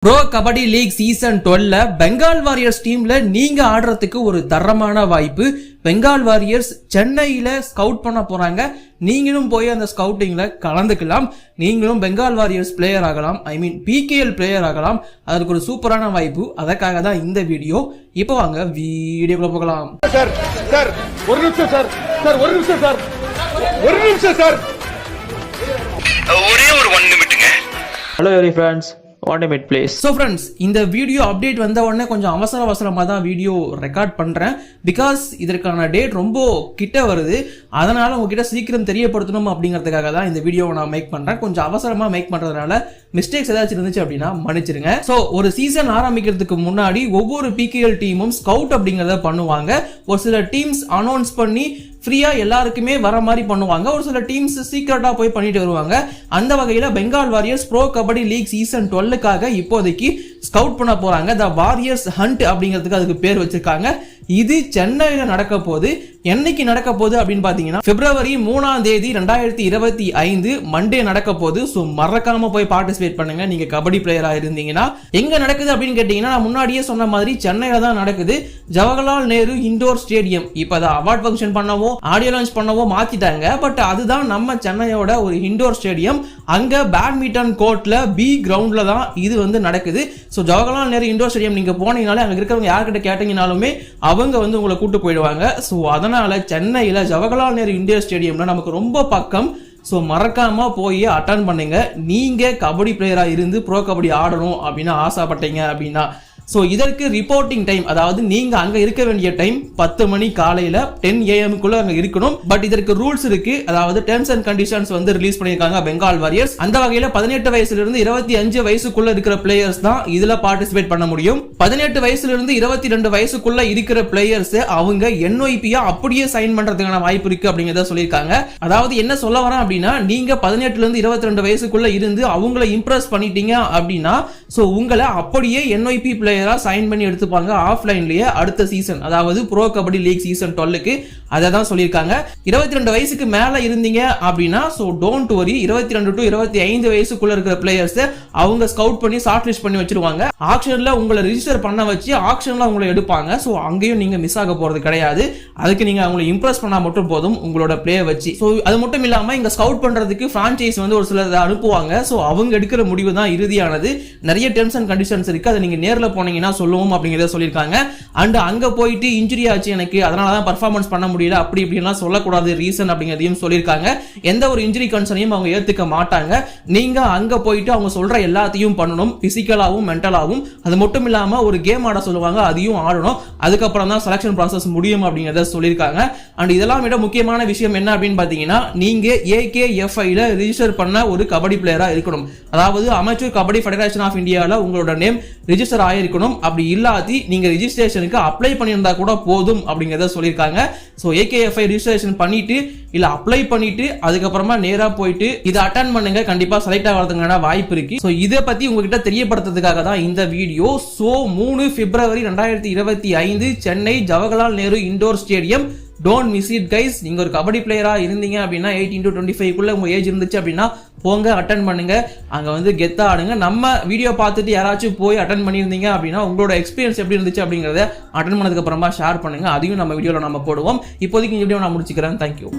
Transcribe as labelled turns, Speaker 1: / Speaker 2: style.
Speaker 1: Bro kabaddi league season 12 Bengal Warriors டீம்ல நீங்க ஆடுறதுக்கு ஒரு தரமான வாய்ப்பு. பெங்கால் வாரியர்ஸ் சென்னையில ஸ்கவுட் பண்ண போறாங்க. நீங்களும் போய் அந்த ஸ்கவுட்டிங்ல கலந்துக்கலாம். நீங்களும் பெங்கால் வாரியர்ஸ் பிளேயர் ஆகலாம், PKL பிளேயர் ஆகலாம். அதுக்கு ஒரு சூப்பரான வாய்ப்பு. அதற்காக தான் இந்த வீடியோ. இப்போ வாங்க வீடியோக்குள்ள போகலாம்.
Speaker 2: சார் சார் ஒரு நிமிஷம் சார் சார் ஒரு நிமிஷம் சார் ஒரு நிமிஷம் சார்
Speaker 3: ஒரே ஒரு 1 நிமிட்டுங்க.
Speaker 4: Hello every friends, 1 minute please.
Speaker 1: So friends, இந்த வீடியோ அப்டேட் வந்த உடனே கொஞ்சம் அவசரமா தான் வீடியோ ரெக்கார்ட் பண்றேன். பிகாஸ் இதற்கான டேட் ரொம்ப கிட்ட வருது. அதனால உங்ககிட்ட சீக்கிரம் தெரியப்படுத்தணும் அப்படிங்கிறதுக்காக தான் இந்த வீடியோவை நான் மேக் பண்றேன். கொஞ்சம் அவசரமா மேக் பண்றதுனால மிஸ்டேக்ஸ் ஏதாச்சும் இருந்துச்சு அப்படின்னா மன்னிச்சிருங்க. ஸோ ஒரு சீசன் ஆரம்பிக்கிறதுக்கு முன்னாடி ஒவ்வொரு PKL டீமும் ஸ்கவுட் அப்படிங்கிறத பண்ணுவாங்க. ஒரு சில டீம்ஸ் அனௌன்ஸ் பண்ணி ஃப்ரீயா எல்லாருக்குமே வர மாதிரி பண்ணுவாங்க. ஒரு சில டீம்ஸ் சீக்கிரட்டா போய் பண்ணிட்டு வருவாங்க. அந்த வகையில Bengal Warriors Pro kabaddi league season 12க்காக இப்போதைக்கு ஸ்கவுட் பண்ண போறாங்க. த வாரியர்ஸ் ஹண்ட் அப்படிங்கிறதுக்கு அதுக்கு பேர் வச்சிருக்காங்க. இது சென்னையில நடக்க போகுது. என்னைக்கு நடக்க போகுது அப்படின்னு பாத்தீங்கன்னா February 3 2025 மண்டே நடக்க போகுது. ஸோ மறக்காம போய் பார்ட்டிசிபேட் பண்ணுங்க நீங்க கபடி பிளேயரா இருந்தீங்கன்னா. எங்க நடக்குது அப்படின்னு கேட்டீங்கன்னா, நான் முன்னாடியே சொன்ன மாதிரி சென்னையில தான் நடக்குது. Jawaharlal Nehru Indoor Stadium. இப்ப அதை அவார்ட் ஃபங்க்ஷன் பண்ணவோ ஆடியோ லான்ச் பண்ணவோ மாத்திட்டாங்க. பட் அதுதான் நம்ம சென்னையோட ஒரு இண்டோர் ஸ்டேடியம். அங்க பேட்மிண்டன் கோர்ட்ல பி கிரவுண்ட்ல தான் இது வந்து நடக்குது. So Jawaharlal Nehru Indoor Stadium நீங்க போனீங்கனாலே அங்க இருக்கிறவங்க யார்கிட்ட கேட்டீங்கனாலுமே அவங்க வந்து உங்களை கூட்டு போயிடுவாங்க. ஸோ அதனால சென்னையில ஜவஹர்லால் நேரு இண்டோர் ஸ்டேடியம்ல நமக்கு ரொம்ப பக்கம். ஸோ மறக்காம போய் அட்டன் பண்ணுங்க. நீங்க கபடி பிளேயரா இருந்து ப்ரோ கபடி ஆடணும் அப்படின்னு ஆசைப்பட்டீங்க அப்படின்னா. ஸோ இதற்கு ரிப்போர்ட்டிங் டைம், அதாவது நீங்க அங்க இருக்க வேண்டிய டைம் 10 மணி காலையில 10 AM அங்க இருக்கணும். பட் இதற்கு ரூல்ஸ் இருக்கு. அதாவது டெர்ம்ஸ் அண்ட் கண்டிஷன்ஸ் வந்து ரிலீஸ் பண்ணிருக்காங்க பெங்கால் வாரியர்ஸ். அந்த வகையில 18 வயசுல இருந்து 25 வயசுக்குள்ள இருக்கிற பிளேயர்ஸ் தான் இதுல பார்ட்டிசிபேட் பண்ண முடியும். 18 வயசுல இருந்து 22 வயசுக்குள்ள இருக்கிற பிளேயர்ஸ் அவங்க NYP-யா அப்படியே சைன் பண்றதுக்கான வாய்ப்பு இருக்கு அப்படிங்கறத சொல்லியிருக்காங்க. அதாவது என்ன சொல்ல வரேன் அப்படின்னா, நீங்க 18ல இருந்து 22 வயசுக்குள்ள இருந்து அவங்கள இம்ப்ரெஸ் பண்ணிட்டீங்க அப்படின்னா, சோ உங்களை அப்படியே NYP பிளேயர் சைன் பண்ணி எடுத்துப்பாங்க ஆஃப்லைன்லயே அடுத்த சீசன், அதாவது ப்ரோ கபடி லீக் சீசன் 12க்கு. அதை தான் சொல்லியிருக்காங்க. 22 வயசுக்கு மேல இருந்தீங்க அப்படின்னா சோ டோன்ட் வரி. 22 to 25 வயசுக்குள்ள இருக்கிற பிளேயர்ஸ் அவங்க ஸ்கவுட் பண்ணி ஷார்ட் லிஸ்ட் பண்ணி வச்சிருவாங்க. ஆக்ஷன்ல உங்களை ரெஜிஸ்டர் பண்ண வச்சு ஆக்ஷன்ல உங்களை எடுப்பாங்க. சோ அங்கேயும் நீங்க மிஸ் ஆக போறது கிடையாது. அதுக்கு நீங்க அவங்களை இம்ப்ரெஸ் பண்ணா மட்டும் போதும் உங்களோட பிளே வச்சு. சோ அது மட்டும் இல்லாம இங்க ஸ்கவுட் பண்றதுக்கு பிரான்சைஸ் வந்து ஒரு சிலர் அனுப்புவாங்க. சோ அவங்க எடுக்கிற முடிவு தான் இறுதியானது. நிறைய டெர்ம்ஸ் அண்ட் கண்டிஷன்ஸ் இருக்கு. அதை நீங்க நேர்ல போனீங்கன்னா சொல்லுவோம் அப்படிங்கறத சொல்லியிருக்காங்க. அண்ட் அங்க போயிட்டு இன்ஜுரி ஆச்சு எனக்கு, அதனால தான் பெர்ஃபார்மன்ஸ் பண்ண முடியல அப்படி இப்படிலாம் சொல்லக்கூடாது ரீசன் அப்படிங்கிறதையும் சொல்லியிருக்காங்க. எந்த ஒரு இன்ஜுரி கன்சர்னையும் அவங்க ஏத்துக்க மாட்டாங்க. நீங்க அங்க போயிட்டு அவங்க சொல்ற எல்லாத்தையும் பண்ணணும், பிசிக்கலாவும் மென்டலாவும். அது மட்டும் இல்லாம ஒரு கேம் ஆட சொல்லுவாங்க, அதையும் ஆடணும். அதுக்கப்புறம் தான் செலக்ஷன் ப்ராசஸ் முடியும் அப்படிங்கறத சொல்லியிருக்காங்க. அண்ட் இதெல்லாம் விட முக்கியமான விஷயம் என்ன அப்படின்னு பாத்தீங்கன்னா, நீங்க AKFI-ல ரெஜிஸ்டர் பண்ண ஒரு கபடி பிளேயரா இருக்கணும். அதாவது அமெச்சூர் கபடி ஃபெடரேஷன் ஆஃப் இந்தியால உங்களோட நேம் ரெஜிஸ்டர் ஆயிருக்கணும். அப்படி இல்லாட்டி நீங்க ரெஜிஸ்ட்ரேஷனுக்கு அப்ளை பண்ணியிருந்தா கூட போதும் அப்படிங்கறத சொல்லியிருக்காங்க. சோ AKFI ரெஜிஸ்ட்ரேஷன் பண்ணிட்டு இல்ல அப்ளை பண்ணிட்டு அதுக்கப்புறமா நேரா போயிட்டு இதை அட்டெண்ட் பண்ணுங்க. கண்டிப்பா செலக்ட் ஆகிறதுக்கான வாய்ப்பு இருக்கு. சோ இதை பத்தி உங்ககிட்ட தெரியப்படுத்துறதுக்காக தான் இந்த வீடியோ. So 3 February 2025 Chennai Jawaharlal Nehru Indoor Stadium. Don't miss it guys. நீங்க ஒரு கபடி பிளேயரா இருந்தீங்க அப்படின்னா 18 to 25 குள்ள உங்க ஏஜ் இருந்துச்சு அப்படின்னா போங்க, அட்டன் பண்ணுங்க. அங்க வந்து கெத்தா ஆடுங்க. நம்ம வீடியோ பார்த்துட்டு யாராச்சும் போய் அட்டன் பண்ணியிருந்தீங்க அப்படின்னா உங்களோட எக்ஸ்பீரியன்ஸ் எப்படி இருந்துச்சு அப்படிங்கறத அட்டன் பண்ணதுக்கு அப்புறமா ஷேர் பண்ணுங்க. அதையும் நம்ம வீடியோல நம்ம போடுவோம். இப்போதைக்கு இந்த வீடியோ நான் முடிச்சுக்கிறேன். தேங்க்யூ.